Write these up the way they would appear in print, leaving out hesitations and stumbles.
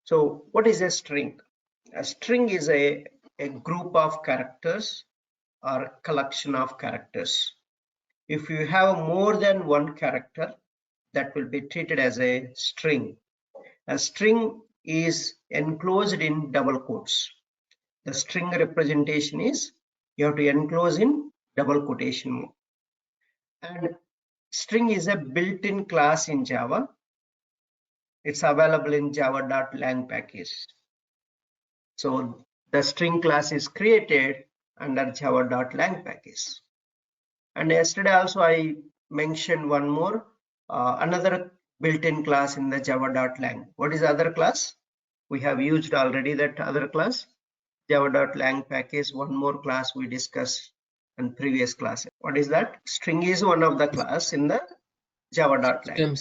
So what is a string? A string is a group of characters or collection of characters. If you have more than one character, that will be treated as a string. A string is enclosed in double quotes. The string representation is you have to enclose in double quotation. And string is a built-in class in Java. It's available in java.lang package. So the string class is created under java.lang package. And yesterday also I mentioned one more, another built-in class in the java.lang. What is the other class? We have used already that other class, java.lang package. One more class we discussed in previous class. What is that? String is one of the class in the java.lang.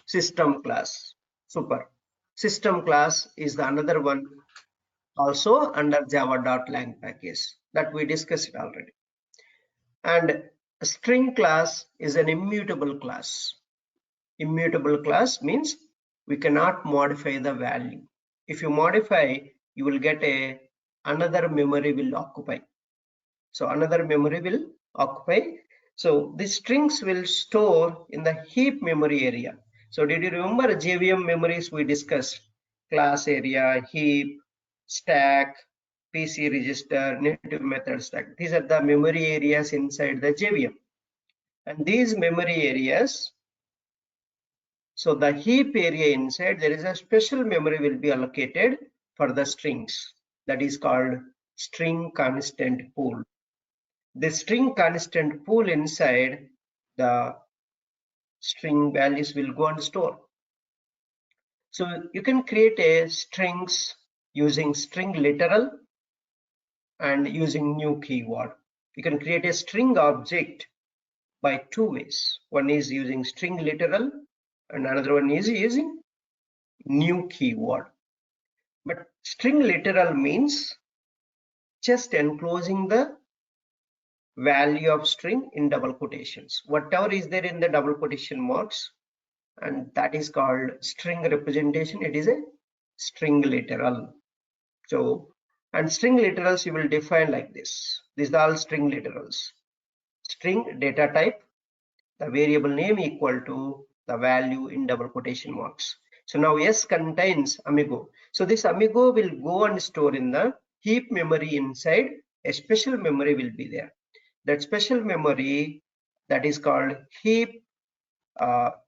System class. Super. System class is the another one also under java.lang package that we discussed already. And a string class is an immutable class. Immutable class means we cannot modify the value. If you modify, you will get another memory will occupy. So another memory will occupy. So the strings will store in the heap memory area. So did you remember JVM memories we discussed? Class area, heap, stack, PC register, native method stack. These are the memory areas inside the JVM. And these memory areas, so the heap area inside, there is a special memory will be allocated for the strings. That is called string constant pool. The string constant pool inside the string values will go and store. So you can create a strings using string literal and using new keyword. You can create a string object by two ways. One is using string literal and another one is using new keyword. But string literal means just enclosing the value of string in double quotations. Whatever is there in the double quotation marks, and that is called string representation. It is a string literal. So, and string literals you will define like this. These are all string literals. String data type, the variable name equal to the value in double quotation marks. So now S contains amigo. So this amigo will go and store in the heap memory inside. A special memory will be there. That special memory, that is called heap.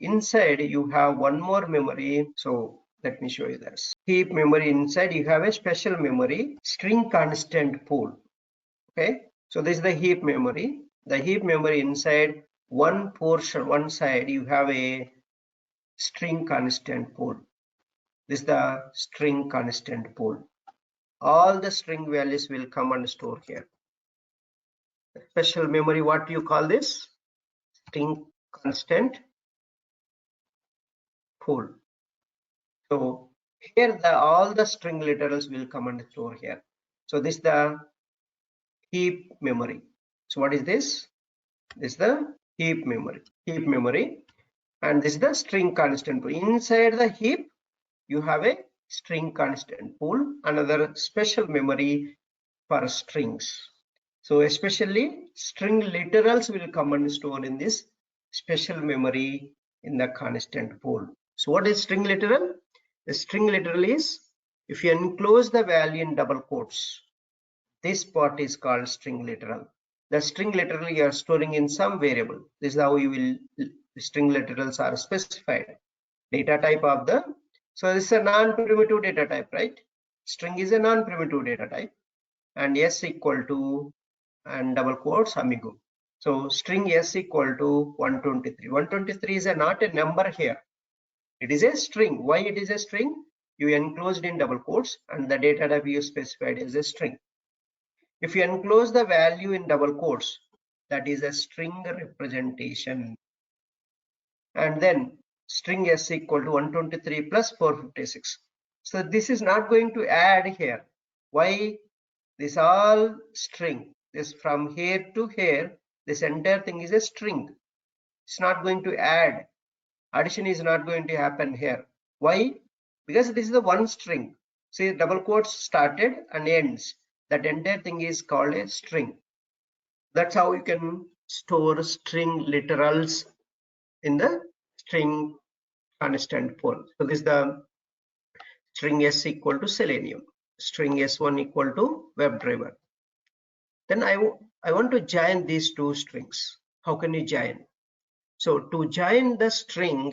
Inside you have one more memory. So let me show you this. Heap memory inside you have a special memory, string constant pool. Okay, so this is the heap memory. The heap memory inside one portion, one side you have a string constant pool. This is the string constant pool. All the string values will come and store here. Special memory, what do you call this? String constant pool. So here all the string literals will come and store here. So this is the heap memory. So what is this? This is the heap memory. Heap memory, and this is the string constant pool. Inside the heap, you have a string constant pool, another special memory for strings. So especially string literals will come and store in this special memory in the constant pool. So what is string literal? The string literal is if you enclose the value in double quotes, this part is called string literal. The string literal you are storing in some variable. This is how you will, string literals are specified. Data type of the, so this is a non-primitive data type, right? String is a non-primitive data type, and S equal to, and double quotes amigo. So string S equal to 123. 123 is not a number here. It is a string. Why it is a string? You enclosed in double quotes and the data type you specified is a string. If you enclose the value in double quotes, that is a string representation. And then string S equal to 123 plus 456. So this is not going to add here. Why? This all string. This from here to here, this entire thing is a string. It's not going to add. Addition is not going to happen here. Why? because this is the one string. See, double quotes started and ends. That entire thing is called a string. That's how you can store string literals in the string constant form. So this is the string s equal to Selenium, string s1 equal to WebDriver. Then I want to join these two strings. How can you join? So to join the string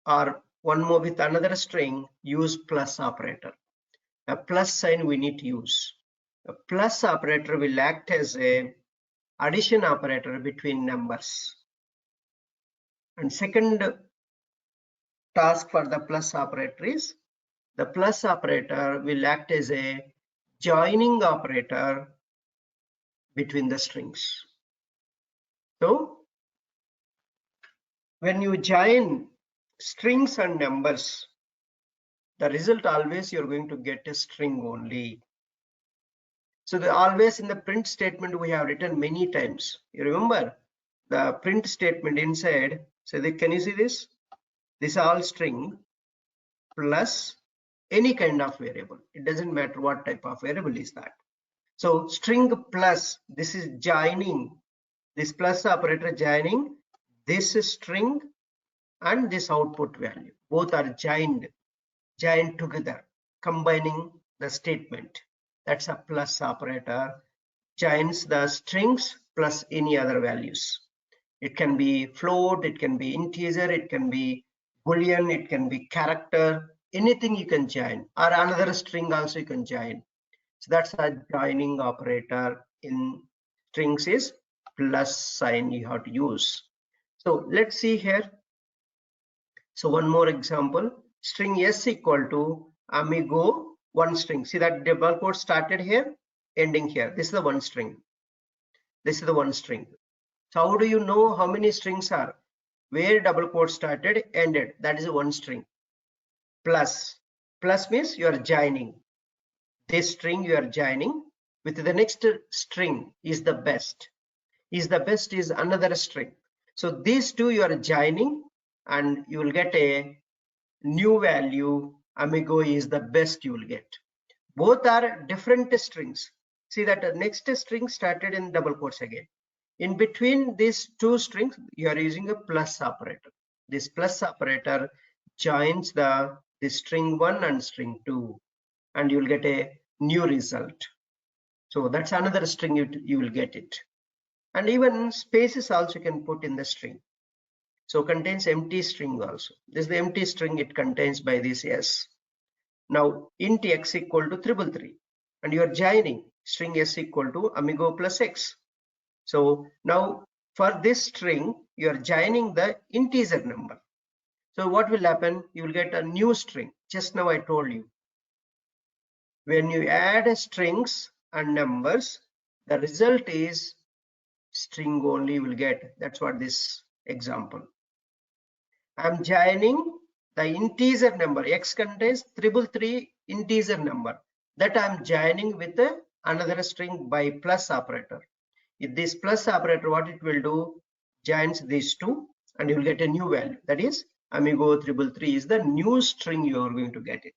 or one more with another string, use plus operator. A plus sign we need to use. A plus operator will act as a addition operator between numbers. And second task for the plus operator is the plus operator will act as a joining operator between the strings. So when you join strings and numbers, the result always you're going to get a string only. So always in the print statement we have written many times. You remember the print statement inside. So can you see this? This all string plus any kind of variable. It doesn't matter what type of variable is that. So string plus, this is joining, this plus operator joining this string and this output value. Both are joined together, combining the statement. That's a plus operator, joins the strings plus any other values. It can be float, it can be integer, it can be boolean, it can be character, anything you can join, or another string also you can join. So that's a joining operator in strings is plus sign you have to use. So let's see here. So one more example, string s equal to amigo one string. See that double quote started here, ending here. This is the one string. This is the one string. So how do you know how many strings are? Where double quote started, ended. That is one string. Plus. Plus means you are joining. This string you are joining with the next string is the best. Is the best is another string. So these two you are joining and you will get a new value. Amigo is the best you will get. Both are different strings. See that the next string started in double quotes again. In between these two strings, you are using a plus operator. This plus operator joins the string 1 and string 2, and you will get a new result. So that's another string you will get it. And even spaces also you can put in the string. So contains empty string also. This is the empty string it contains by this s. Now int x equal to 333, and you are joining string s equal to amigo plus x. So now for this string, you are joining the integer number. So what will happen? You will get a new string. Just now I told you. When you add strings and numbers, the result is string only you will get. That's what this example. I'm joining the integer number. X contains 333 integer number. That I'm joining with another string by plus operator. If this plus operator, what it will do, joins these two and you will get a new value. That is amigo 333 is the new string you are going to get it.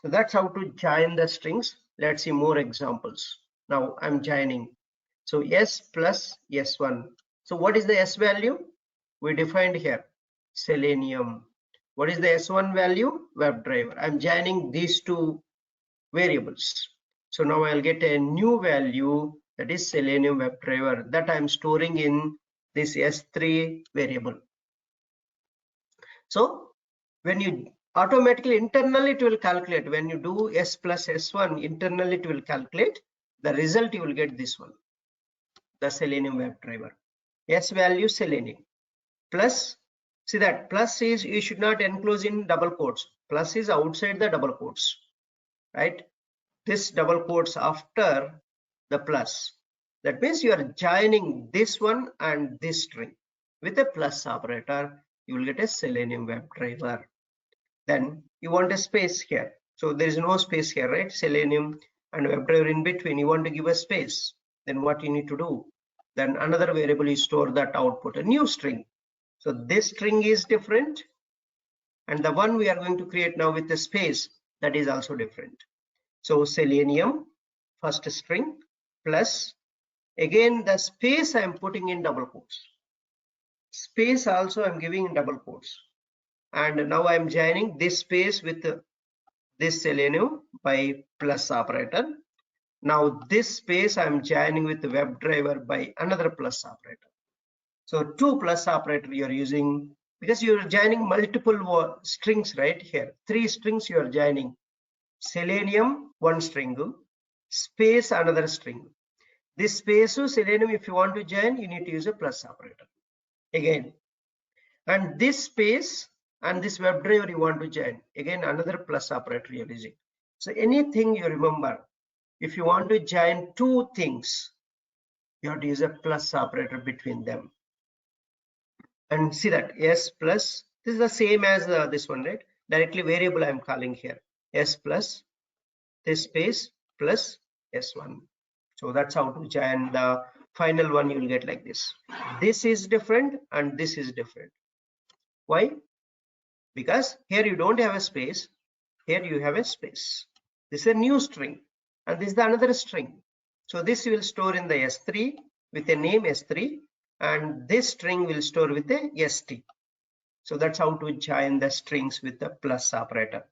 So that's how to join the strings. Let's see more examples. Now I'm joining. So s plus s1. So what is the s value? We defined here Selenium. What is the s1 value? WebDriver. I'm joining these two variables. So now I'll get a new value, that is Selenium WebDriver, that I'm storing in this s3 variable. So when you automatically internally it will calculate, when you do s plus s1 internally it will calculate the result, you will get this one, the Selenium WebDriver. S value Selenium plus, see that plus is you should not enclose in double quotes. Plus is outside the double quotes, right? This double quotes after the plus. That means you are joining this one and this string with a plus operator. You will get a Selenium WebDriver. Then you want a space here. So there is no space here, right? Selenium and WebDriver in between. You want to give a space. Then what you need to do? Then another variable you store that output, a new string. So this string is different. and the one we are going to create now with the space, that is also different. So selenium first string plus, again the space I am putting in double quotes, space also I am giving in double quotes, and now I am joining this space with this selenium by plus operator. Now this space I am joining with the WebDriver by another plus operator. So two plus operator you are using because you are joining multiple strings right here. 3 strings you are joining. Selenium one string, space another string. This space to selenium, if you want to join, you need to use a plus operator again. And this space and this WebDriver you want to join, again another plus operator you are using. So anything you remember, if you want to join two things, you have to use a plus operator between them. And see that s plus, this is the same as this one, right? Directly variable I am calling here, s plus this space plus s1. So that's how to join. The final one you will get like this. This is different and this is different. Why? Because here you don't have a space, here you have a space. This is a new string and this is the another string. So this will store in the s3 with a name s3, and this string will store with a st. So that's how to join the strings with the plus operator.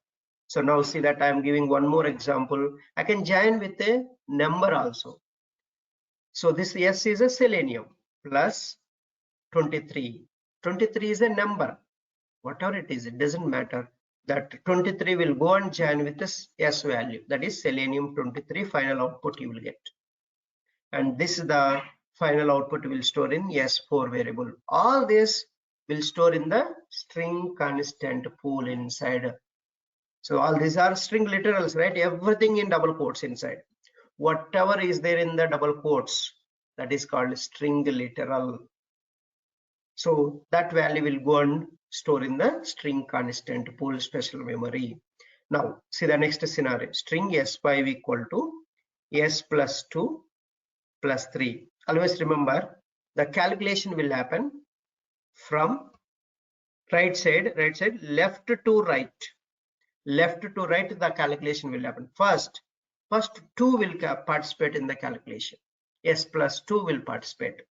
So now see that I am giving one more example. I can join with a number also. So this s is a selenium plus 23. 23 is a number. Whatever it is, it doesn't matter. That 23 will go and join with this s value. That is selenium 23 final output you will get. And this is the final output will store in s4 variable. All this will store in the string constant pool inside. So all these are string literals, right? Everything in double quotes inside. Whatever is there in the double quotes, that is called string literal. So that value will go and store in the string constant pool special memory. Now see the next scenario. String s5 equal to s plus 2 plus 3. Always remember the calculation will happen from right side, left to right. Left to right, the calculation will happen. First 2 will participate in the calculation. S plus 2 will participate.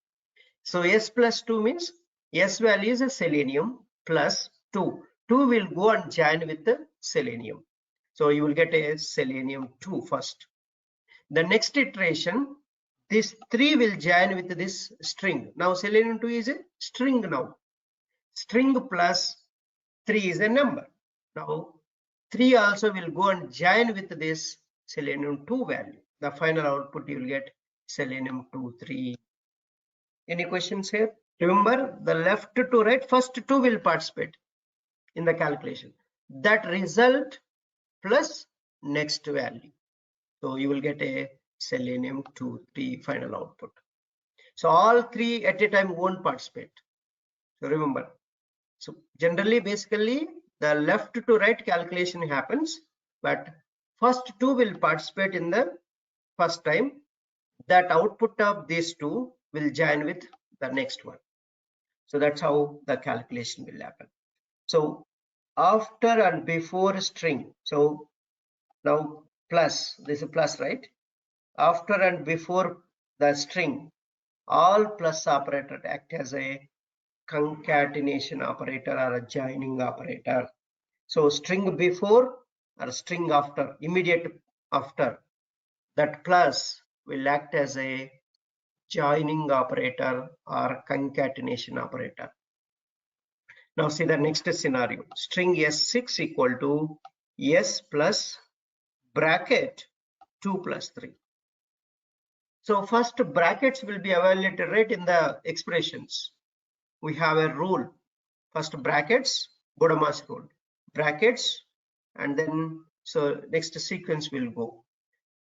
So S plus 2 means S value is a selenium plus 2. 2 will go and join with the selenium. So you will get a selenium 2 first. The next iteration, this 3 will join with this string. Now selenium 2 is a string now. String plus 3 is a number. Now 3 also will go and join with this selenium 2 value. The final output you will get selenium 2, 3. Any questions here? Remember the left to right, first 2 will participate in the calculation. That result plus next value. So you will get a selenium 2, 3 final output. So all 3 at a time won't participate. So remember. So generally, basically, the left to right calculation happens, but first 2 will participate in the first time. That output of these 2 will join with the next one. So that's how the calculation will happen. So after and before string. So now plus, this is plus, right? After and before the string, all plus operator act as a concatenation operator or a joining operator. So string before or string after, immediate after, that plus will act as a joining operator or concatenation operator. Now see the next scenario. String s6 equal to s plus bracket 2 plus 3. So first brackets will be evaluated right in the expressions. We have a rule. First brackets, Bodemas rule. Brackets, and then so next sequence will go.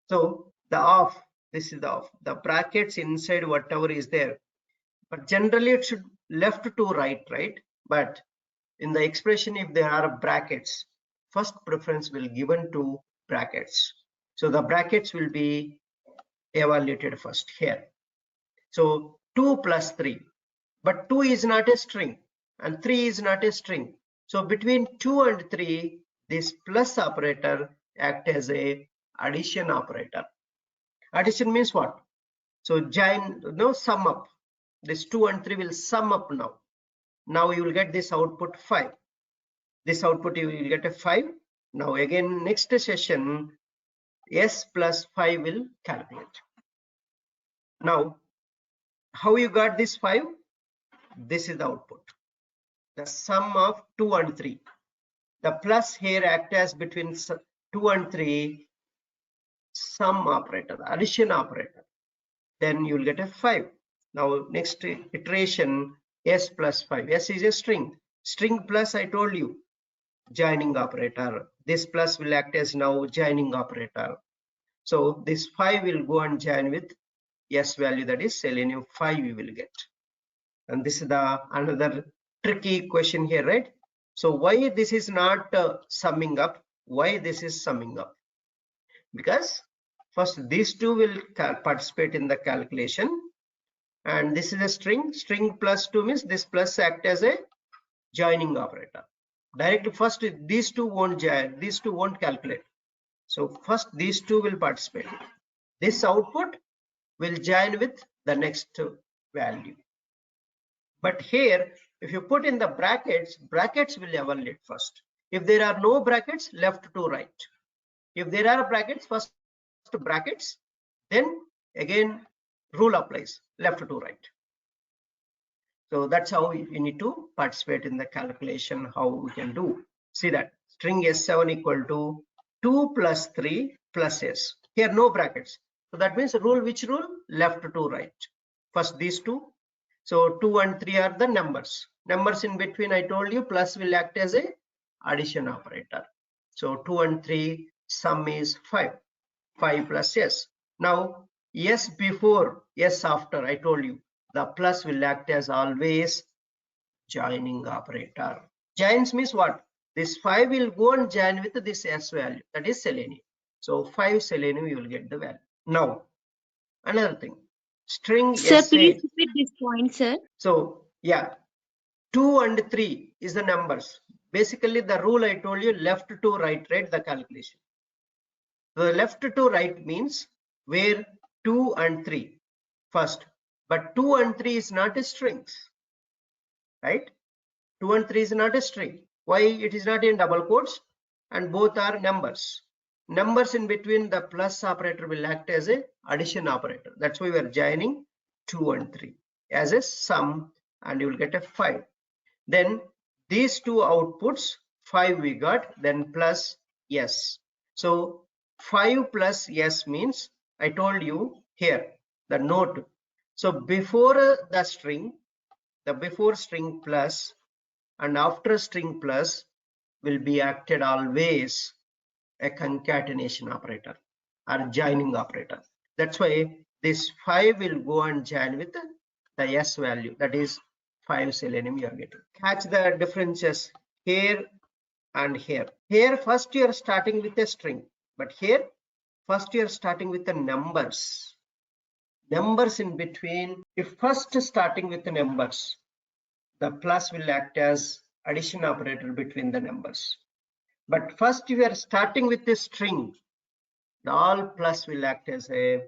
So the off, this is the off. The brackets inside whatever is there. But generally it should left to right, right? But in the expression, if there are brackets, first preference will given to brackets. So the brackets will be evaluated first here. So 2 plus 3, but 2 is not a string and 3 is not a string. So between 2 and 3, this plus operator act as a addition operator. Addition means what? So join, sum up. This 2 and 3 will sum up now. Now you will get this output 5. This output you will get a 5. Now again next session s plus 5 will calculate. Now how you got this 5? This is the output. The sum of 2 and 3. The plus here act as between 2 and 3 sum operator, addition operator. Then you will get a 5. Now next iteration s plus 5. S is a string. String plus I told you joining operator. This plus will act as now joining operator. So this 5 will go and join with s value, that is selenium 5 you will get. And this is the another tricky question here, right? So why this is not summing up? Why this is summing up? Because first these two will participate in the calculation, and this is a string. String plus 2 means this plus act as a joining operator. Directly first these two won't join, these two won't calculate. So first these two will participate. This output will join with the next value. But here if you put in the brackets, brackets will evaluate first. If there are no brackets, left to right. If there are brackets, first brackets, then again rule applies, left to right. So that's how we need to participate in the calculation, how we can do. See that string s7 equal to 2 plus 3 plus s. Here no brackets. So that means rule, which rule? Left to right. First these two. So 2 and 3 are the numbers. Numbers in between I told you plus will act as a addition operator. So 2 and 3 sum is 5. 5 plus s. Now s before, s after, I told you the plus will act as always joining operator. Joins means what? This 5 will go and join with this s value, that is selenium. So 5 selenium you will get the value. Now another thing, string Sir, s8. please repeat this point, sir. So yeah, 2 and 3 is the numbers. Basically the rule I told you, left to right, the calculation. The left to right means where 2 and 3 first, but 2 and 3 is not a strings, right? 2 and 3 is not a string. Why it is not in double quotes? And both are numbers. Numbers in between, the plus operator will act as a addition operator. That's why we are joining 2 and 3 as a sum, and you will get a 5. Then these two outputs, 5 we got, then plus s. So 5 plus s means, I told you here the note. So before the string, the before string plus and after string plus will be acted always a concatenation operator or joining operator. That's why this 5 will go and join with the s value, that is 5 selenium you are getting. Catch the differences here and here. Here first you are starting with a string, but here first you are starting with the numbers. Numbers in between. If first starting with the numbers, the plus will act as addition operator between the numbers. But first you are starting with a string, the all plus will act as a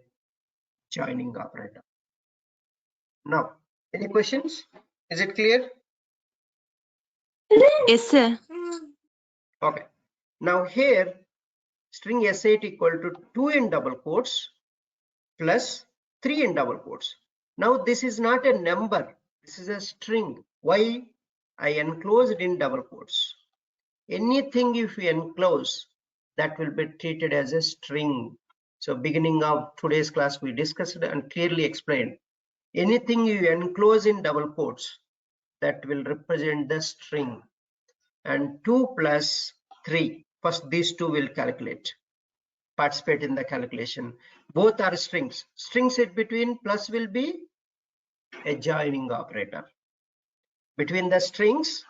joining operator. Now, any questions? Is it clear? Yes, sir. Okay. Now here, string s8 equal to 2 in double quotes plus 3 in double quotes. Now this is not a number, this is a string. Why? I enclosed in double quotes. Anything if you enclose, that will be treated as a string. So beginning of today's class, we discussed and clearly explained. Anything you enclose in double quotes, that will represent the string. And 2 plus 3, first these two will calculate, participate in the calculation. Both are strings. Strings in between plus will be a joining operator. Between the strings,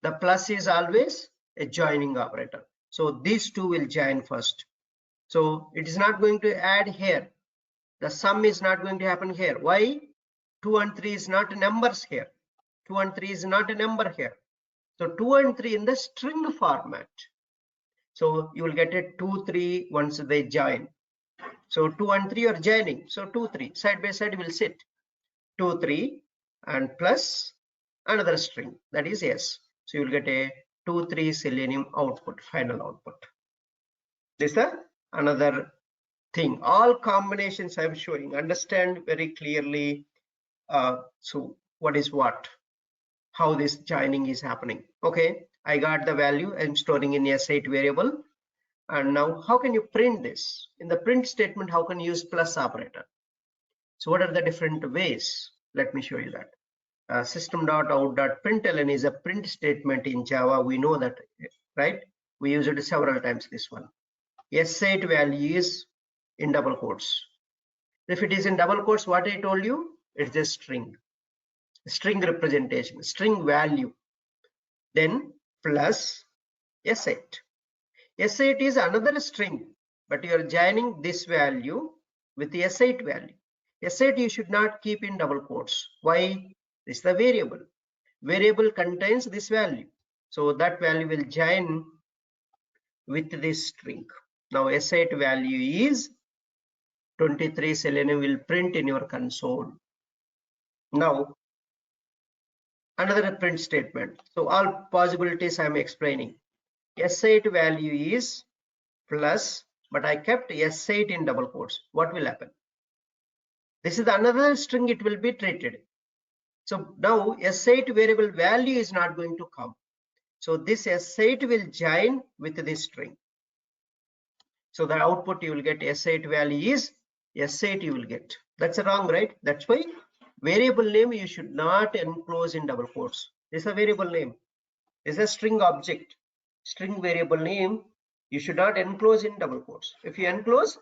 the plus is always a joining operator. So these two will join first. So it is not going to add here. The sum is not going to happen here. Why? 2 and 3 is not numbers here. 2 and 3 is not a number here. So 2 and 3 in the string format. So you will get a 2, 3 once they join. So 2 and 3 are joining. So 2, 3 side by side will sit 2, 3 and plus another string, that is S. So you will get a 2, 3 Selenium output, final output. This is another thing. All combinations I'm showing. Understand very clearly. So what is what? How this joining is happening. Okay, I got the value. I'm storing in S8 variable. And now how can you print this? In the print statement, how can you use plus operator? So what are the different ways? Let me show you that. System.out.println is a print statement in Java. We know that, right? We use it several times, this one. S8 value is in double quotes. If it is in double quotes, what I told you, it's a string representation, string value. Then plus S8. S8 is another string, but you are joining this value with the S8 value. S8 you should not keep in double quotes. Why? This is the variable. Variable contains this value. So that value will join with this string. Now S8 value is 23 Selenium will print in your console. Now another print statement. So all possibilities I am explaining. S8 value is plus, but I kept S8 in double quotes. What will happen? This is another string, it will be treated. So now S8 variable value is not going to come. So this S8 will join with this string. So the output you will get S8 value is S8 you will get. That's wrong, right? That's why variable name you should not enclose in double quotes. This is a variable name. This is a string object. String variable name you should not enclose in double quotes. If you enclose,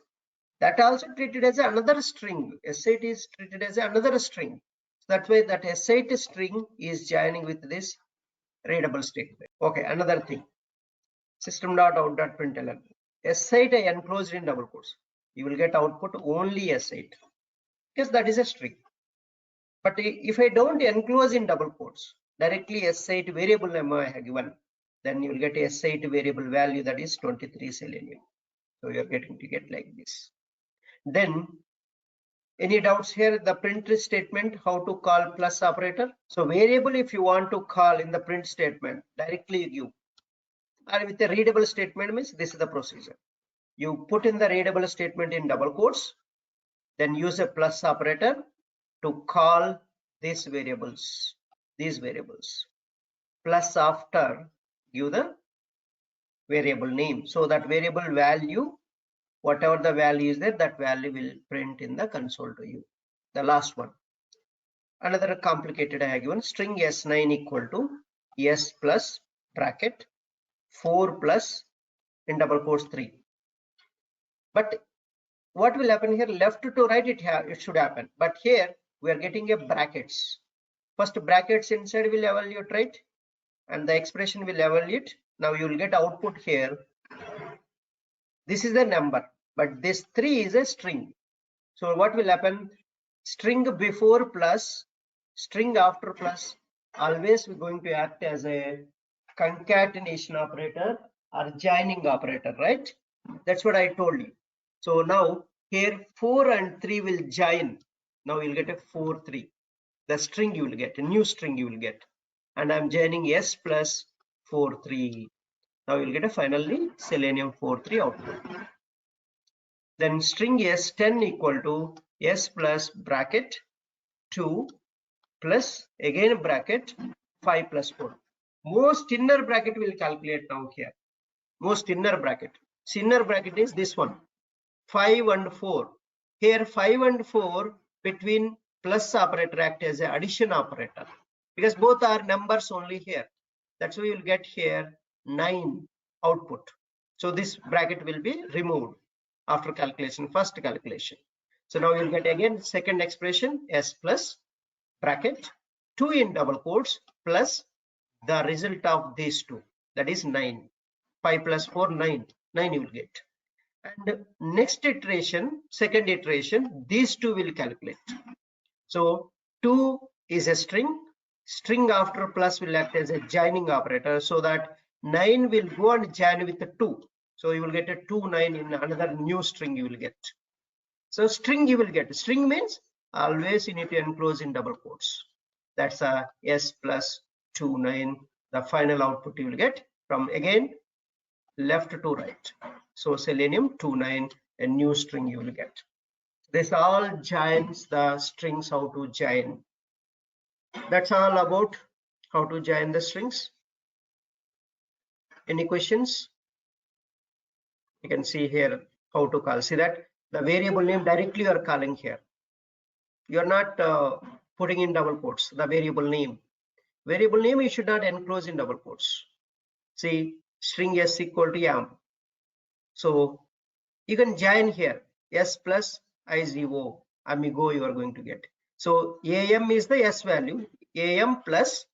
that also treated as another string. S8 is treated as another string. So that's why that S8 string is joining with this readable statement. Okay, another thing. System.out.println. S8 I enclosed in double quotes. You will get output only S8 because that is a string. But if I don't enclose in double quotes, directly S8 variable name I have given, then you will get S8 variable value, that is 23 Selenium. So you are getting to get like this. Then any doubts here? The print statement, how to call plus operator? So variable, if you want to call in the print statement, directly you give. Or with a readable statement means this is the procedure. You put in the readable statement in double quotes, then use a plus operator to call these variables. Plus after give the variable name. So that variable value, whatever the value is there, that value will print in the console to you. The last one. Another complicated I have given string S9 equal to S plus bracket 4 plus in double quotes 3. But what will happen here? Left to right it should happen. But here we are getting a brackets. First brackets inside will evaluate, right? And the expression will evaluate. Now you will get output here. This is the number, but this 3 is a string. So what will happen? String before plus, string after plus, always we're going to act as a concatenation operator or joining operator, right? That's what I told you. So now here 4 and 3 will join. Now you'll get a 4, 3. The string you will get, a new string you will get. And I'm joining S plus 4, 3. Now you'll get a finally Selenium 4, 3 output. Then string S10 equal to S plus bracket 2 plus again bracket 5 plus 4. Most inner bracket will calculate now here. Most inner bracket. So inner bracket is this one. 5 and 4. Here 5 and 4 between plus operator act as an addition operator. Because both are numbers only here. That's why you will get here 9 output. So this bracket will be removed after calculation, first calculation. So now you'll get again second expression S plus bracket 2 in double quotes plus the result of these two, that is 9. 5 plus 4, 9. 9 you will get. And next iteration, second iteration, these two will calculate. So 2 is a string, String after plus will act as a joining operator, so that 9 will go and join with the 2. So you will get a 2 9 in another new string you will get. So string you will get. String means always you need to enclose in double quotes. That's a S plus 2 9. The final output you will get from again left to right. So selenium 2 9, a new string you will get. This all joins the strings, how to join. That's all about how to join the strings. Any questions? You can see here how to call. See that the variable name directly you are calling here. You are not putting in double quotes. The variable name you should not enclose in double quotes. See, string s equal to am. So you can join here s plus izo, amigo you are going to get. So am is the s value, am plus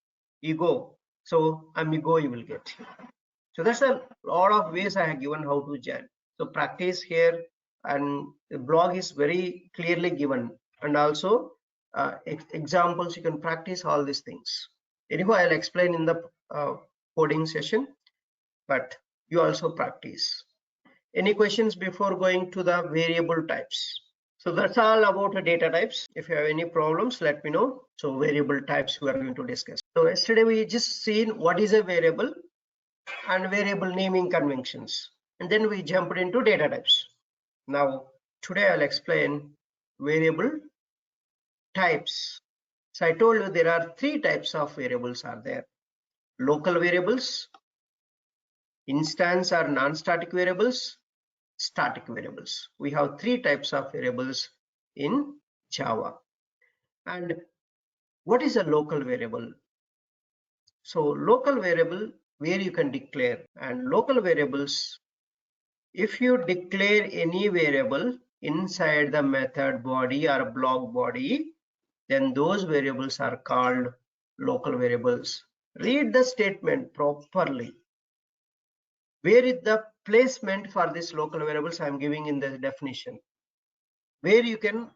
ego. So amigo you will get. So that's a lot of ways I have given how to join. So practice here, and the blog is very clearly given, and also examples you can practice all these things. Anyway, I'll explain in the coding session, but you also practice. Any questions before going to the variable types? So that's all about the data types. If you have any problems, let me know. So variable types we are going to discuss. So yesterday we just seen what is a variable and variable naming conventions, and then we jumped into data types. Now today I'll explain variable types. So I told you there are 3 types of variables are there: local variables, instance or non-static variables, static variables. We have 3 types of variables in Java. And what is a local variable? So local variable where you can declare, and local variables, if you declare any variable inside the method body or block body, then those variables are called local variables. Read the statement properly. Where is the placement for this local variables? I am giving in the definition. Where you can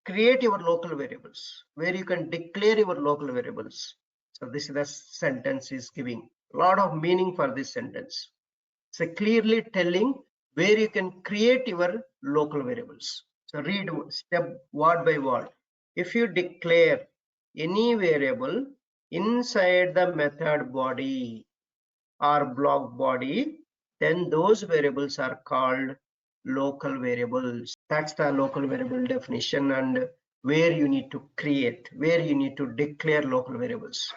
create your local variables, where you can declare your local variables. So this is the sentence is giving a lot of meaning for this sentence. So clearly telling where you can create your local variables. So read step word by word. If you declare any variable inside the method body or block body, then those variables are called local variables. That's the local variable definition, and where you need to create, where you need to declare local variables.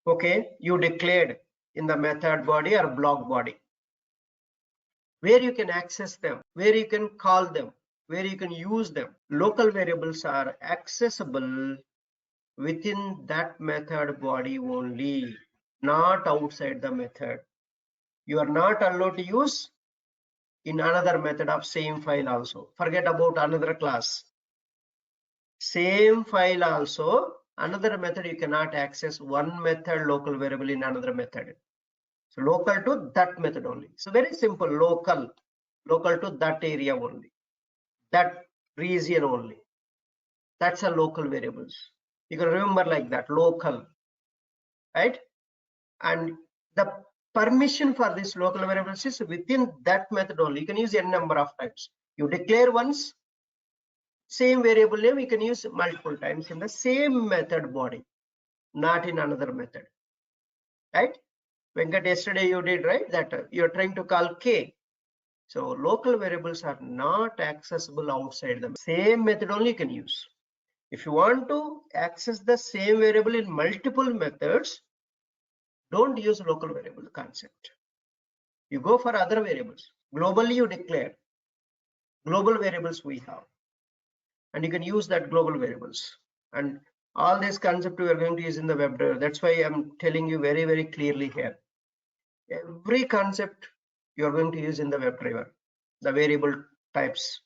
Okay, you declared in the method body or block body. Where you can access them, where you can call them, where you can use them. Local variables are accessible within that method body only, not outside the method. You are not allowed to use in another method of same file also. Forget about another class. Same file also, another method you cannot access one method local variable in another method. So local to that method only. So very simple, local to that area only, that region only. That's a local variables. You can remember like that, local, right? And the permission for this local variables is within that method only. You can use n number of times. You declare once, same variable name you can use multiple times in the same method body, not in another method, right? Venkat, yesterday you did, right? That you're trying to call k. So local variables are not accessible outside the same method only you can use. If you want to access the same variable in multiple methods, don't use local variable concept. You go for other variables. Globally you declare global variables we have, and you can use that global variables. And all this concept we are going to use in the web driver. That's why I'm telling you very, very clearly here. Every concept you are going to use in the web driver, the variable types.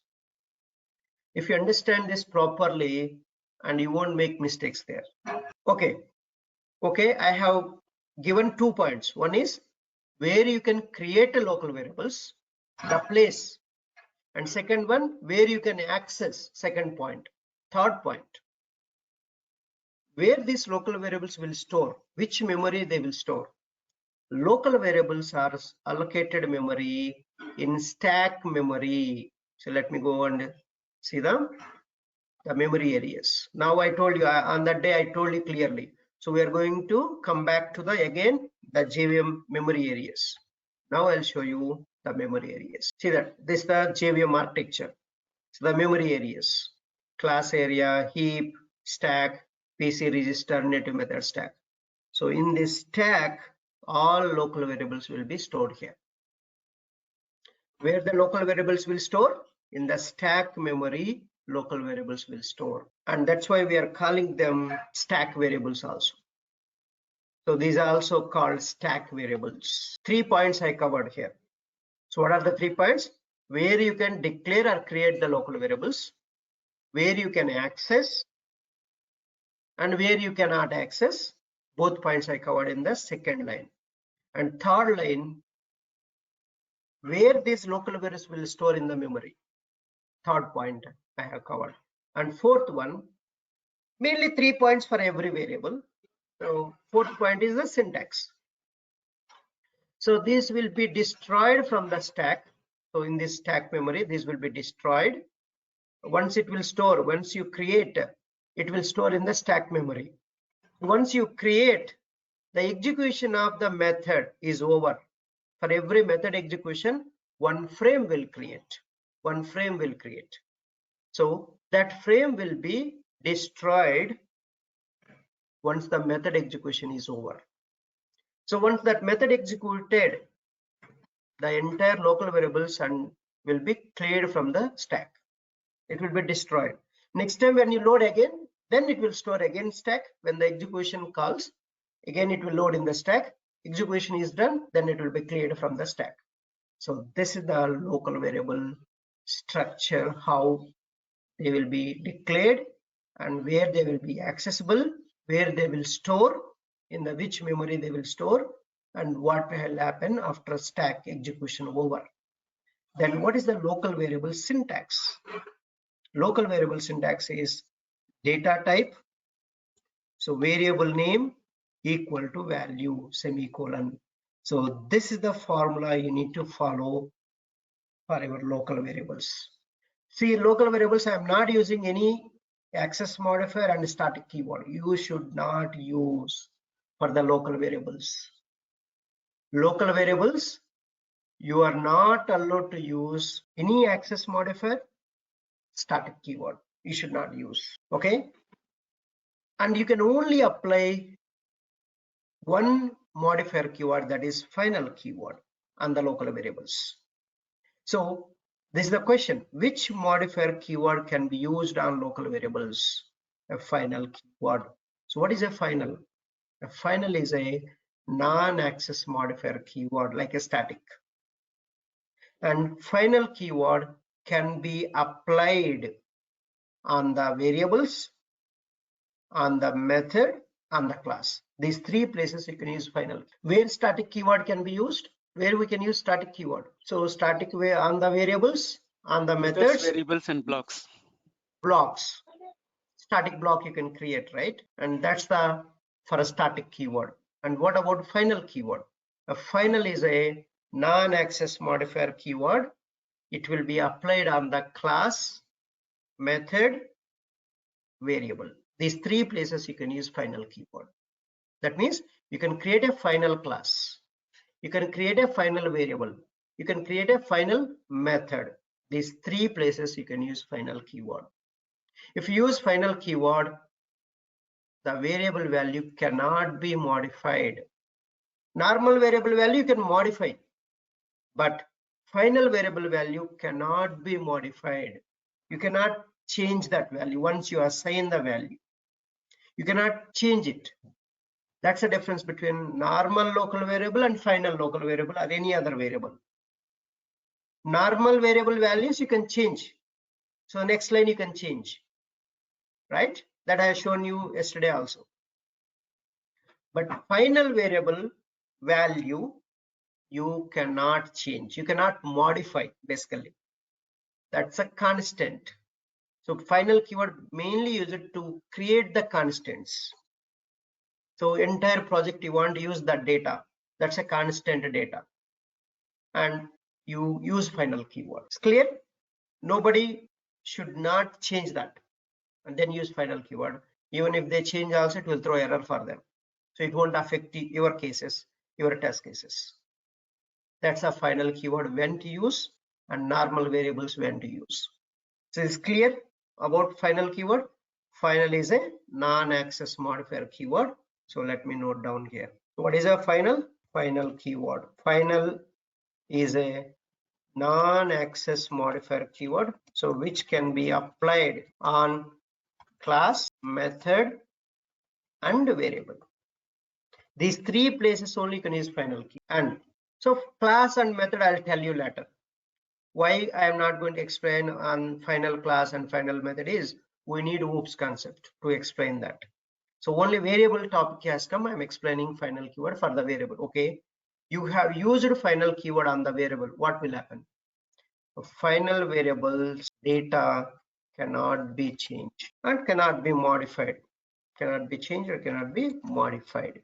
If you understand this properly, and you won't make mistakes there. Okay, I have given 2 points. One is where you can create a local variables, the place, and second one where you can access, second point. Third point, where these local variables will store, which memory they will store. Local variables are allocated memory in stack memory. So let me go and see the memory areas. Now I told you, on that day I told you clearly. So we are going to come back to the again the Jvm memory areas. Now I'll show you the memory areas. See that this is the Jvm architecture. So the memory areas: class area, heap, stack, PC register, native method stack. So in this stack, all local variables will be stored here. Where the local variables will store? In the stack memory, local variables will store. And that's why we are calling them stack variables also. So these are also called stack variables. 3 points I covered here. So what are the 3 points? Where you can declare or create the local variables, where you can access, and where you cannot access. Both points I covered in the second line. And third line, where these local variables will store in the memory. Third point I have covered. And fourth one, mainly 3 points for every variable. So fourth point is the syntax. So this will be destroyed from the stack. So in this stack memory, this will be destroyed. Once it will store, once you create, it will store in the stack memory. Once you create, the execution of the method is over. For every method execution, one frame will create. One frame will create. So that frame will be destroyed once the method execution is over. So once that method executed, the entire local variables and will be cleared from the stack. It will be destroyed. Next time when you load again, then it will store again stack. When the execution calls, again it will load in the stack. Execution is done, then it will be cleared from the stack. So this is the local variable structure, how they will be declared and where they will be accessible, where they will store, in the which memory they will store, and what will happen after stack execution over. Then what is the local variable syntax? Local variable syntax is data type. So variable name equal to value semicolon. So this is the formula you need to follow for your local variables. See, local variables, I am not using any access modifier and static keyword. You should not use for the local variables. Local variables, you are not allowed to use any access modifier, static keyword. You should not use. Okay. And you can only apply one modifier keyword, that is final keyword, on the local variables. So this is the question: which modifier keyword can be used on local variables? A final keyword. So what is a final? A final is a non-access modifier keyword like a static. And final keyword can be applied on the variables, on the method, on the class. These 3 places you can use final. Where static keyword can be used? Where we can use static keyword? So static way on the variables, on the methods, variables and blocks. Blocks. Static block you can create, right? And that's the for a static keyword. And what about final keyword? A final is a non-access modifier keyword. It will be applied on the class, method, variable. These 3 places you can use final keyword. That means you can create a final class, you can create a final variable, you can create a final method. These 3 places you can use final keyword. If you use final keyword, the variable value cannot be modified. Normal variable value you can modify, but final variable value cannot be modified. You cannot change that value. Once you assign the value, you cannot change it. That's the difference between normal local variable and final local variable or any other variable. Normal variable values you can change. So next line you can change, right? That I have shown you yesterday also. But final variable value you cannot change. You cannot modify basically. That's a constant. So final keyword mainly used to create the constants. So entire project you want to use that data. That's a constant data. And you use final keyword. It's clear? Nobody should not change that and then use final keyword. Even if they change also, it will throw error for them. So it won't affect your cases, your test cases. That's a final keyword when to use and normal variables when to use. So it's clear about final keyword. Final is a non-access modifier keyword. So let me note down here. What is a final? Final keyword. Final is a non-access modifier keyword, so which can be applied on class, method, and variable. These three places only you can use final key. And so class and method I'll tell you later. Why I am not going to explain on final class and final method is we need OOPS concept to explain that. So only variable topic has come. I'm explaining final keyword for the variable. Okay, you have used final keyword on the variable. What will happen? Final variables data cannot be changed and cannot be modified. Cannot be changed or cannot be modified.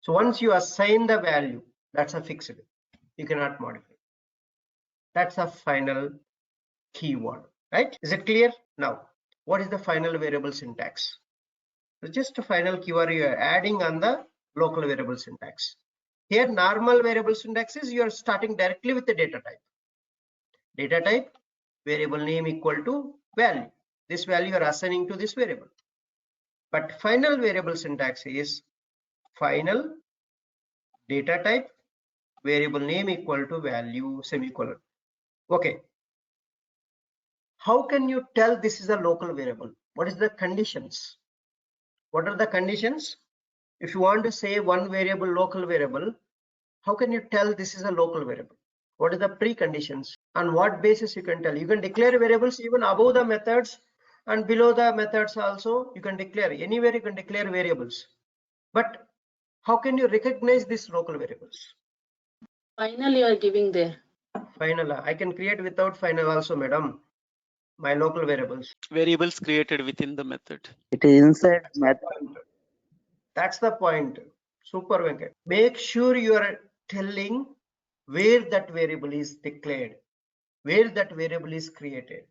So once you assign the value, that's a fixed. You cannot modify. That's a final keyword, right? Is it clear? Now, what is the final variable syntax? So just a final keyword you are adding on the local variable syntax. Here, normal variable syntax is you are starting directly with the data type. Data type, variable name equal to value. This value you are assigning to this variable. But final variable syntax is final data type, variable name equal to value, semicolon. Okay. How can you tell this is a local variable? What is the conditions? What are the conditions? If you want to say one variable local variable, how can you tell this is a local variable? What are the preconditions? On what basis you can tell? You can declare variables even above the methods and below the methods also. You can declare anywhere. You can declare variables. But how can you recognize these local variables? Final you are giving there. Final. I can create without final also, madam. My local variables. Variables created within the method. It is inside method. That's the point. Super Venkat. Make sure you are telling where that variable is declared, where that variable is created.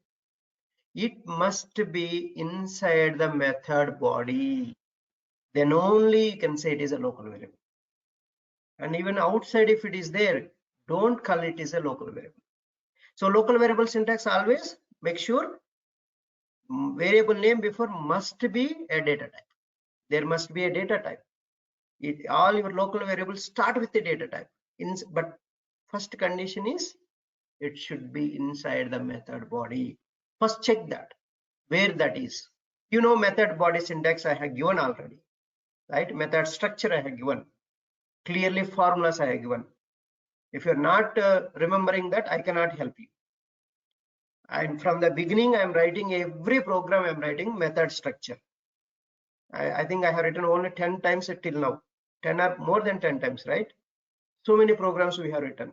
It must be inside the method body. Then only you can say it is a local variable. And even outside, if it is there, don't call it is a local variable. So local variable syntax always make sure variable name before must be a data type. There must be a data type. All your local variables start with the data type. But first condition is it should be inside the method body. First check that, where that is. You know method body syntax I have given already, right? Method structure I have given. Clearly formulas I have given. If you're not remembering that, I cannot help you. And from the beginning, I'm writing every program I'm writing method structure. I think I have written only 10 times till now. 10 or more than 10 times, right? So many programs we have written.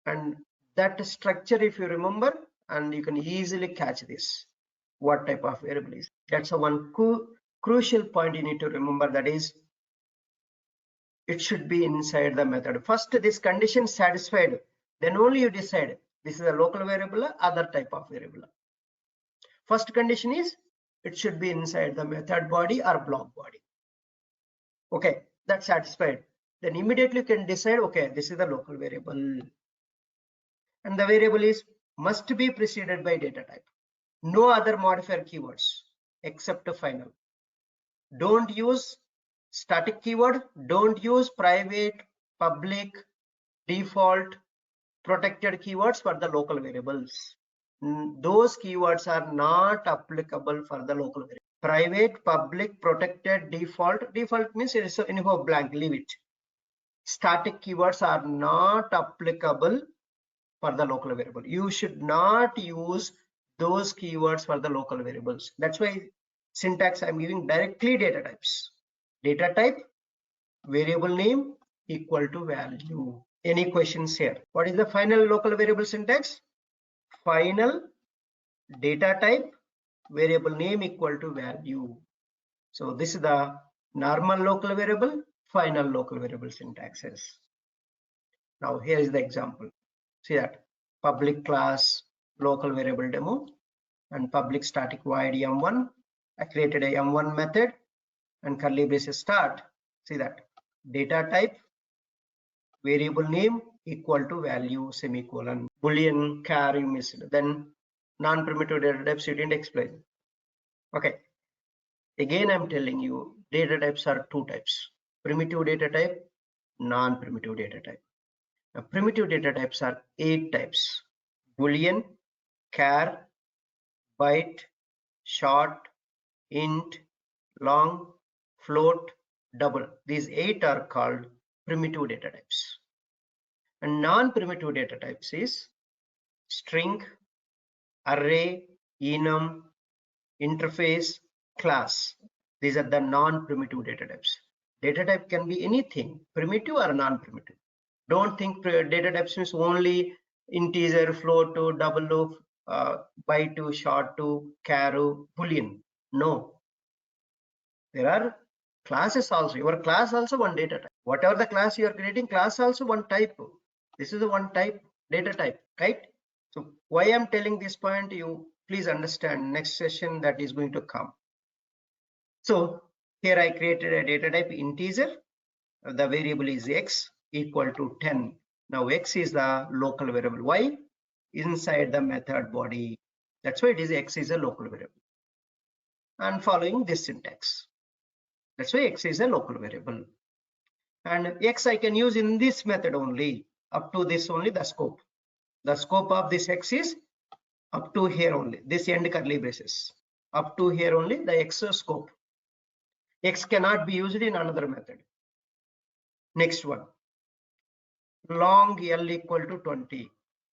And that structure, if you remember, and you can easily catch this, what type of variable is. That's a one crucial point you need to remember, that is, it should be inside the method. First, this condition satisfied, then only you decide this is a local variable or other type of variable. First condition is it should be inside the method body or block body. Okay, that's satisfied. Then immediately you can decide, okay, this is the local variable. And the variable is must be preceded by data type. No other modifier keywords except final. Don't use static keyword. Don't use private, public, default, protected keywords for the local variables. Those keywords are not applicable for the local variable. Private, public, protected, default. Default means it is anyhow blank, leave it. Static keywords are not applicable for the local variable. You should not use those keywords for the local variables. That's why syntax I'm giving directly data types. Data type, variable name equal to value. Any questions here? What is the final local variable syntax? Final data type, variable name equal to value. So this is the normal local variable, final local variable syntaxes. Now here is the example. See that public class local variable demo and public static void m1. I created a m1 method and curly braces start. See that data type variable name equal to value semicolon boolean char you missed, then non-primitive data types you didn't explain. Okay, again I'm telling you data types are two types: primitive data type, non-primitive data type. Now, primitive data types are 8 types: boolean, char, byte, short, int, long, float, double. These 8 are called primitive data types. And non-primitive data types is string, array, enum, interface, class. These are the non-primitive data types. Data type can be anything, primitive or non-primitive. Don't think data types means only integer, float to, double loop, byte to, short to, char to, boolean. No, there are classes also. Your class also one data type. Whatever the class you are creating, class also one type. This is the one type data type, right? So why I'm telling this point, you please understand next session that is going to come. So here I created a data type integer. The variable is x equal to 10. Now x is the local variable. Why? Inside the method body. That's why it is x is a local variable. And following this syntax. That's why x is a local variable. And x I can use in this method only. Up to this only the scope. The scope of this x is up to here only. This end curly braces. Up to here only the x scope. X cannot be used in another method. Next one. Long L equal to 20.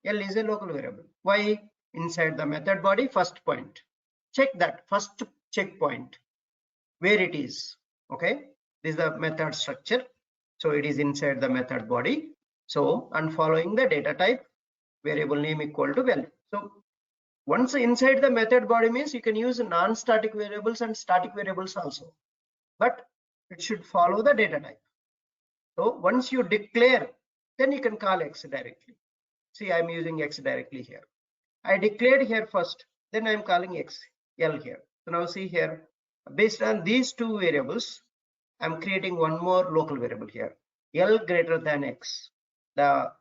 L is a local variable. Why? Inside the method body first point. Check that first checkpoint where it is. Okay, this is the method structure. So it is inside the method body. So and following the data type variable name equal to value. So once inside the method body means you can use non-static variables and static variables also, but it should follow the data type. So once you declare, then you can call x directly. See, I'm using x directly here. I declared here first, then I'm calling x L here. So now see here, based on these two variables, I'm creating one more local variable here, L greater than x. The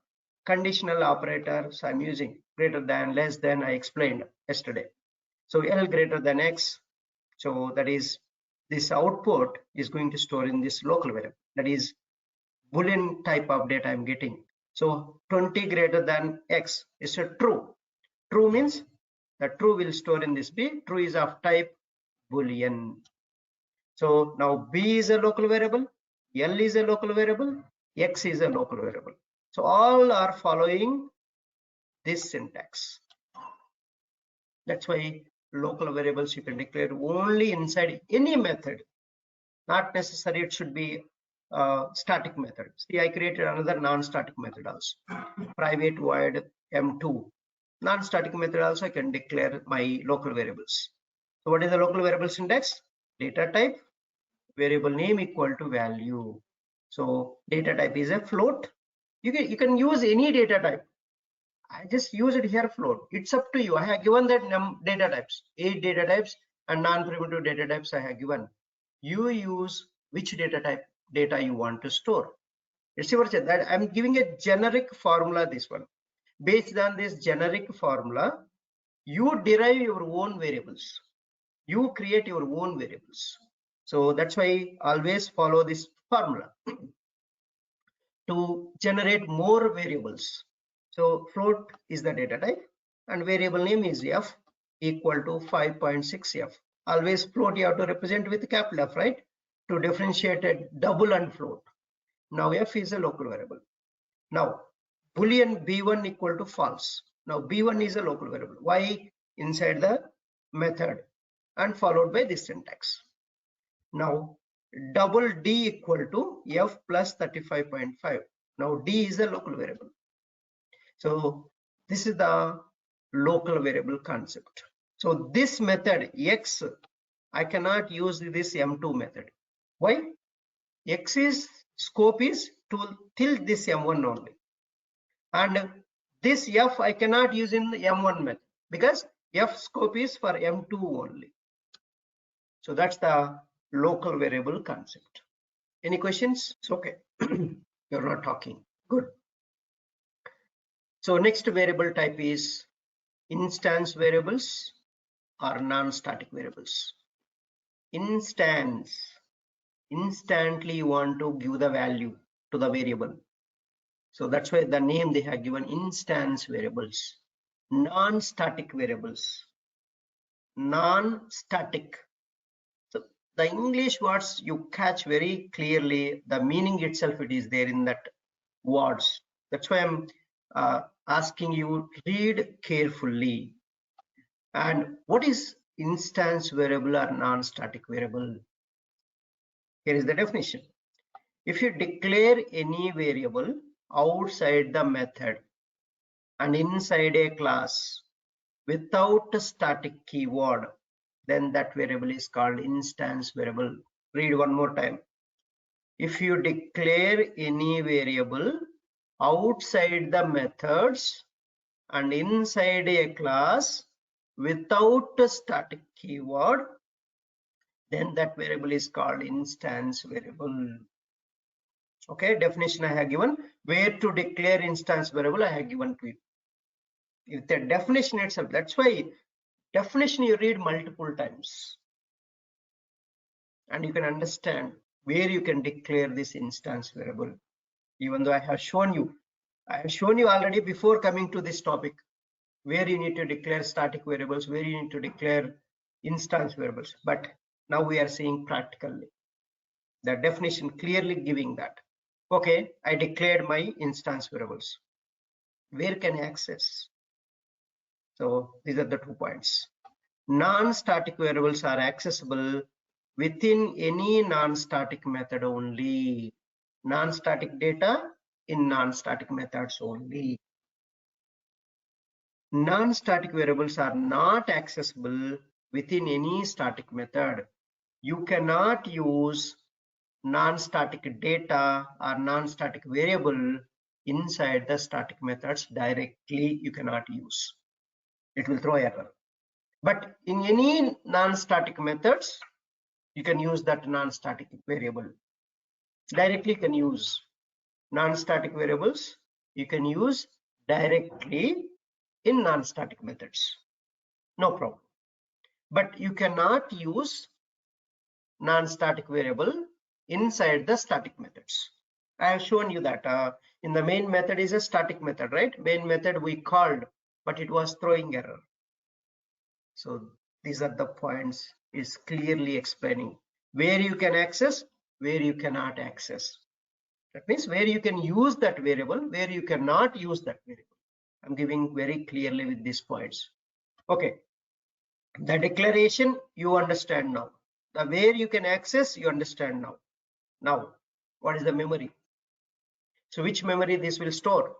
conditional operators I'm using greater than, less than, I explained yesterday. So L greater than x. So that is this output is going to store in this local variable. That is Boolean type of data I'm getting. So 20 greater than x is a true. True means the true will store in this B. True is of type Boolean. So now B is a local variable, L is a local variable, X is a local variable. So all are following this syntax. That's why local variables you can declare only inside any method. Not necessary it should be static method. See, I created another non-static method also. Private void M2. Non-static method also I can declare my local variables. So what is the local variable syntax? Data type variable name equal to value. So data type is a float. You can use any data type. I just use it here float. It's up to you. I have given that data types, 8 data types and non-primitive data types I have given. You use which data type data you want to store. It's your choice. That I'm giving a generic formula, this one. Based on this generic formula, you derive your own variables. You create your own variables. So that's why always follow this formula to generate more variables. So float is the data type and variable name is f equal to 5.6f. Always float you have to represent with capital F, right? To differentiate a double and float. Now f is a local variable. Now Boolean b1 equal to false. Now b1 is a local variable. Why? Inside the method and followed by this syntax. Now double d equal to f plus 35.5. Now d is a local variable. So this is the local variable concept. So this method x, I cannot use this m2 method. Why? X is scope is till this M1 only, and this F I cannot use in the M1 method because F scope is for M2 only. So that's the local variable concept. Any questions? It's okay. You're not talking. Good. So next variable type is instance variables or non-static variables. Instance, instantly you want to give the value to the variable. So that's why the name they have given instance variables. Non-static variables. Non-static. So the English words you catch very clearly, the meaning itself it is there in that words. That's why I'm asking you read carefully. And what is instance variable or non-static variable? Here is the definition. If you declare any variable outside the method and inside a class without a static keyword, then that variable is called instance variable. Read one more time. If you declare any variable outside the methods and inside a class without a static keyword, then that variable is called instance variable. Okay, definition I have given. Where to declare instance variable I have given to you. If the definition itself, that's why definition you read multiple times and you can understand where you can declare this instance variable. Even though I have shown you already before coming to this topic where you need to declare static variables, where you need to declare instance variables, but now we are seeing practically the definition clearly giving that. Okay, I declared my instance variables. Where can I access? So these are the 2 points. Non-static variables are accessible within any non-static method only. Non-static data in non-static methods only. Non-static variables are not accessible within any static method. You cannot use non-static data or non-static variable inside the static methods directly. You cannot use. It will throw error. But in any non-static methods, you can use that non-static variable. Directly you can use non-static variables. You can use directly in non-static methods. No problem. But you cannot use non-static variable inside the static methods. I have shown you that in the main method is a static method, right? Main method we called, but it was throwing error. So these are the points is clearly explaining where you can access, where you cannot access. That means where you can use that variable, where you cannot use that variable. I'm giving very clearly with these points. Okay, the declaration you understand now. The where you can access you understand now. Now, what is the memory? So which memory this will store?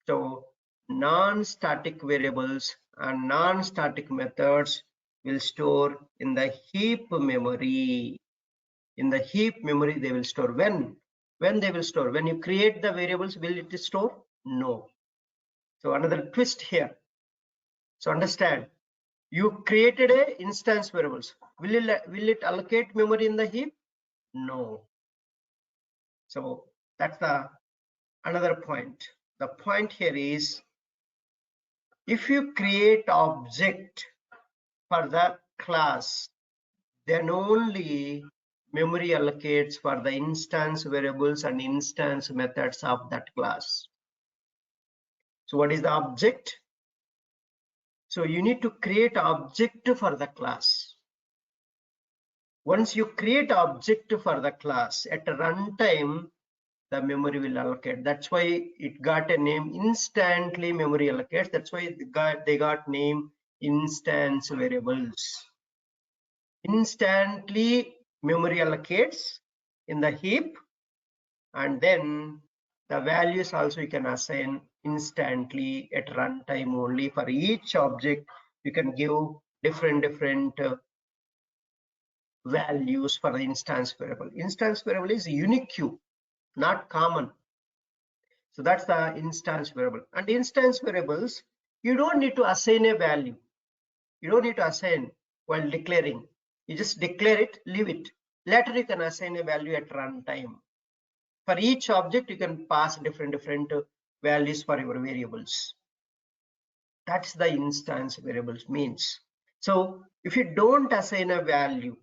So non-static variables and non-static methods will store in the heap memory. In the heap memory they will store. When they will store? When you create the variables, will it store? No. So another twist here. So understand, you created a instance variables. Will it allocate memory in the heap? No. So that's the another point. The point here is, if you create object for the class, then only memory allocates for the instance variables and instance methods of that class. So what is the object? So you need to create object for the class. Once you create object for the class, at runtime, the memory will allocate. That's why it got a name, instantly memory allocates. That's why they got name instance variables. Instantly memory allocates in the heap, and then the values also you can assign instantly at runtime only. For each object you can give different values for the instance variable. Instance variable is unique, not common. So that's the instance variable. And instance variables, you don't need to assign a value. You don't need to assign while declaring. You just declare it, leave it. Later you can assign a value at runtime. For each object, you can pass different values for your variables. That's the instance variables means. So if you don't assign a value,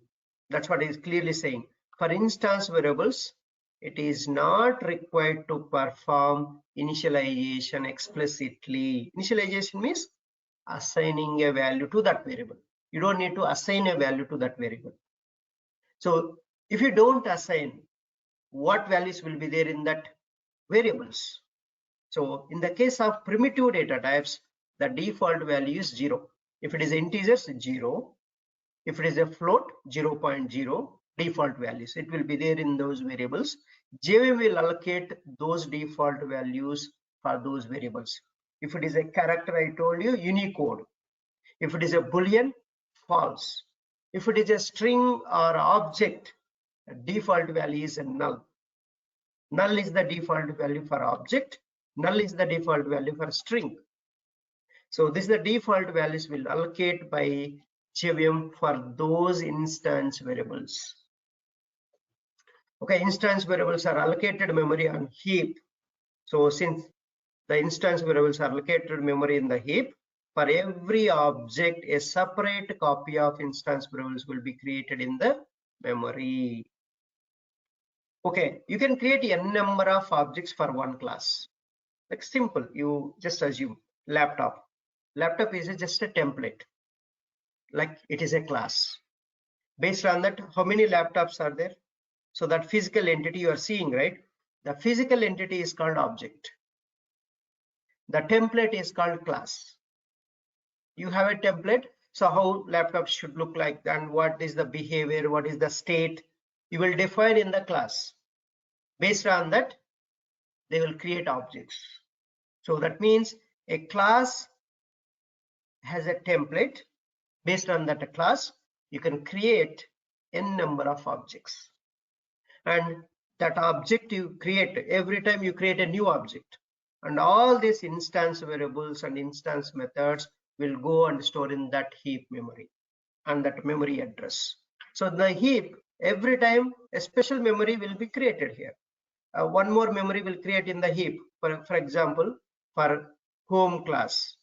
that's what it is clearly saying. For instance variables, it is not required to perform initialization explicitly. Initialization means assigning a value to that variable. You don't need to assign a value to that variable. So if you don't assign, what values will be there in that variables? So in the case of primitive data types, the default value is 0. If it is integers, 0. If it is a float, 0.0 default values. It will be there in those variables. Jvm will allocate those default values for those variables. If it is a character, I told you, Unicode. If it is a Boolean, false. If it is a string or object, the default value is a null. Null is the default value for object. Null is the default value for string. So this is the default values will allocate by Jvm for those instance variables. Okay, instance variables are allocated memory on heap. So since the instance variables are allocated memory in the heap, for every object, a separate copy of instance variables will be created in the memory. Okay, you can create n number of objects for one class. Like simple, you just assume laptop. Laptop is just a template, like it is a class. Based on that, how many laptops are there? So that physical entity you are seeing, right? The physical entity is called object. The template is called class. You have a template, so how laptops should look like, and what is the behavior, what is the state, you will define in the class. Based on that, they will create objects. So that means a class has a template. Based on that class, you can create n number of objects, and that object you create, every time you create a new object, and all these instance variables and instance methods will go and store in that heap memory and that memory address. So the heap, every time a special memory will be created here. One more memory will create in the heap. For example, for home class,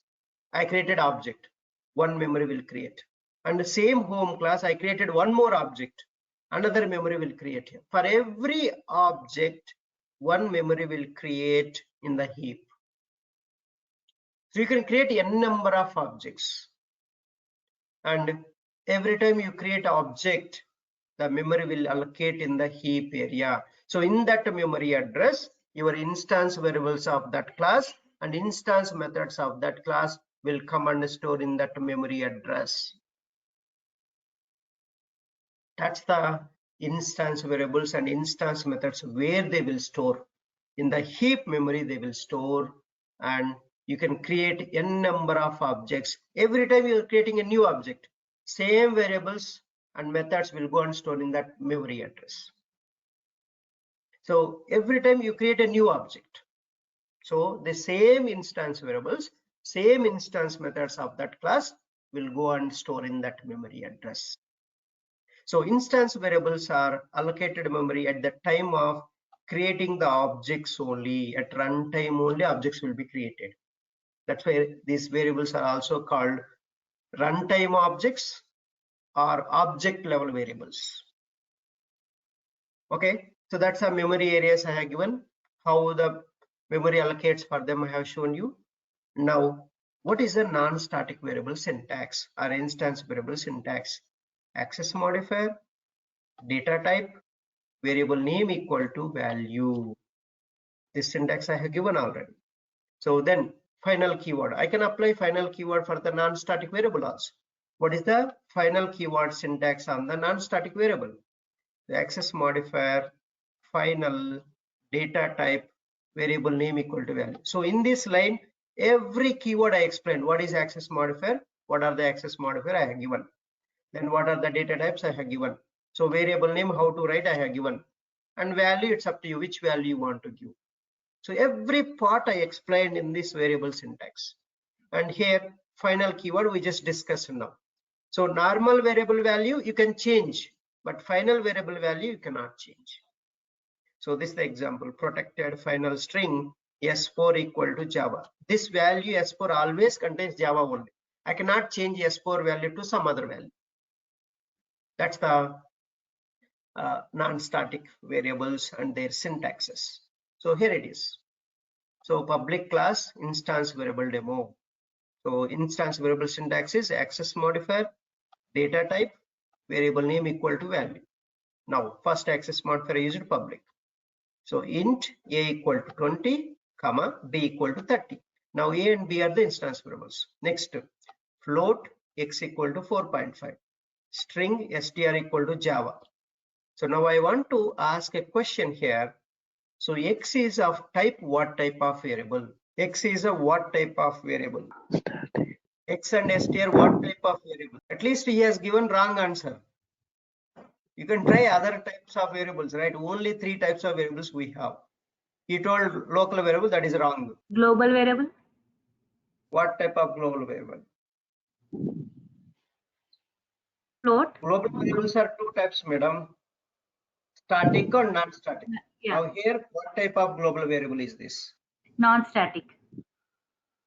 I created object, one memory will create. And the same home class, I created one more object, another memory will create here. For every object, one memory will create in the heap. So you can create n number of objects, and every time you create an object, the memory will allocate in the heap area. So in that memory address, your instance variables of that class and instance methods of that class will come and store in that memory address. That's the instance variables and instance methods where they will store. In the heap memory they will store, and you can create n number of objects. Every time you are creating a new object, same variables and methods will go and store in that memory address. So every time you create a new object, so the same instance variables, same instance methods of that class will go and store in that memory address. So instance variables are allocated memory at the time of creating the objects only. At runtime only objects will be created. That's why these variables are also called runtime objects or object level variables. Okay, so that's our memory areas I have given. How the memory allocates for them I have shown you. Now, what is the non-static variable syntax or instance variable syntax? Access modifier, data type, variable name equal to value. This syntax I have given already. So then final keyword, I can apply final keyword for the non-static variable also. What is the final keyword syntax on the non-static variable? The access modifier, final, data type, variable name equal to value. So in this line, every keyword I explained. What is access modifier? What are the access modifier I have given? Then what are the data types I have given? So variable name, how to write, I have given. And value, it's up to you which value you want to give. So every part I explained in this variable syntax. And here, final keyword we just discussed now. So normal variable value you can change, but final variable value you cannot change. So this is the example, protected final string S4 equal to Java. This value S4 always contains Java only. I cannot change S4 value to some other value. That's the non-static variables and their syntaxes. So here it is. So public class instance variable demo. So instance variable syntax is access modifier, data type, variable name equal to value. Now first access modifier used public. So int a equal to 20, comma b equal to 30. Now a and b are the instance variables. Next, float x equal to 4.5, string str equal to Java. So now I want to ask a question here. So x is of type what type of variable? X is a what type of variable? Static. X and str what type of variable? At least he has given wrong answer. You can try other types of variables, right? Only 3 types of variables we have. He told local variable, that is wrong. Global variable? What type of global variable? Float? Global variables are 2 types, madam. Static or non-static. Yeah. Now here, what type of global variable is this? Non-static.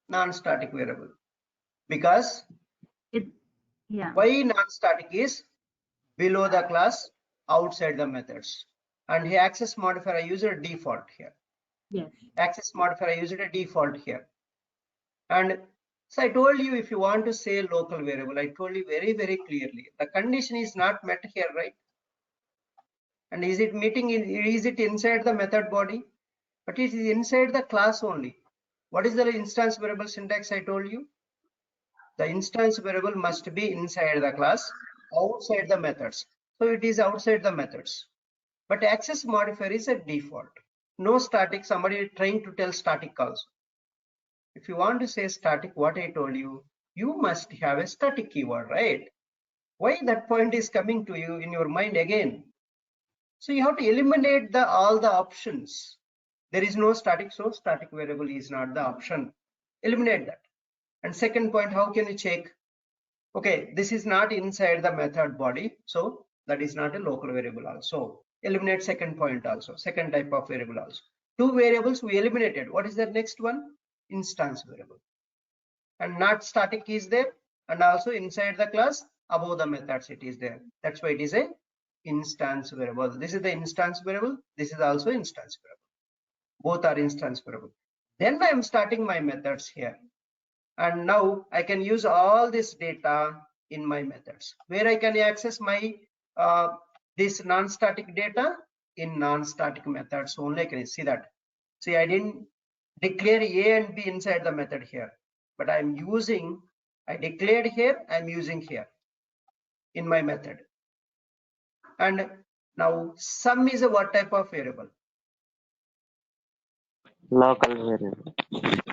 Non-static variable. Because Yeah. why non-static is below the class, outside the methods. And here access modifier I use a default here. Yes. Access modifier I use a default here. And so I told you, if you want to say local variable, I told you very, very clearly, the condition is not met here, right? And is it meeting is it inside the method body? But it is inside the class only. What is the instance variable syntax I told you? The instance variable must be inside the class, outside the methods. So it is outside the methods. But access modifier is a default. No static, somebody trying to tell static also. If you want to say static, what I told you, you must have a static keyword, right? Why that point is coming to you in your mind again? So you have to eliminate all the options. There is no static, so static variable is not the option. Eliminate that. And second point, how can you check? Okay, this is not inside the method body, so that is not a local variable also. Eliminate second point also, second type of variable also. 2 variables we eliminated. What is the next one? Instance variable. And not static is there, and also inside the class, above the methods it is there. That's why it is a instance variable. This is the instance variable. This is also instance variable. Both are instance variable. Then I am starting my methods here. And now I can use all this data in my methods. Where I can access my this non-static data? In non-static methods only I can see that. See, I didn't declare A and B inside the method here, but I declared here, I'm using here in my method. And now sum is a what type of variable? Local variable.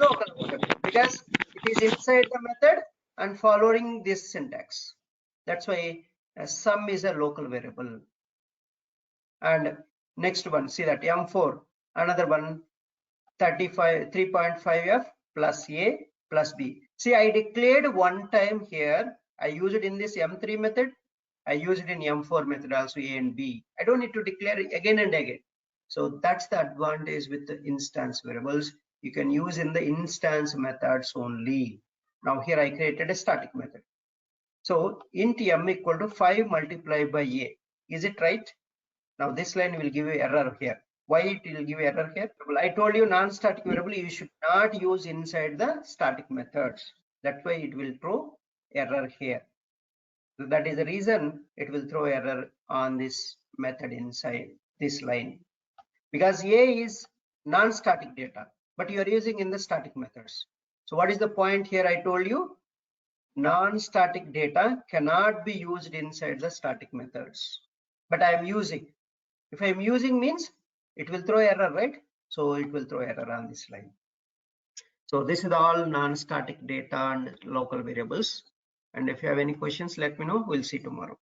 Local variable, because it is inside the method and following this syntax. That's why sum is a local variable. And next one, see that M4, another one, 3.5f plus a plus b. See, I declared one time here. I use it in this M3 method. I use it in M4 method also, a and b. I don't need to declare it again and again. So that's the advantage with the instance variables. You can use in the instance methods only. Now here I created a static method. So int m equal to 5 multiplied by a. Is it right? Now this line will give you error here. Why it will give error here? Well, I told you non-static variable you should not use inside the static methods. That's why it will throw error here. So that is the reason it will throw error on this method inside this line. Because A is non-static data, but you are using in the static methods. So what is the point here? I told you non-static data cannot be used inside the static methods, but I am using. If I am using means it will throw error, right? So it will throw error on this line. So this is all non-static data and local variables. And if you have any questions, let me know. We'll see tomorrow.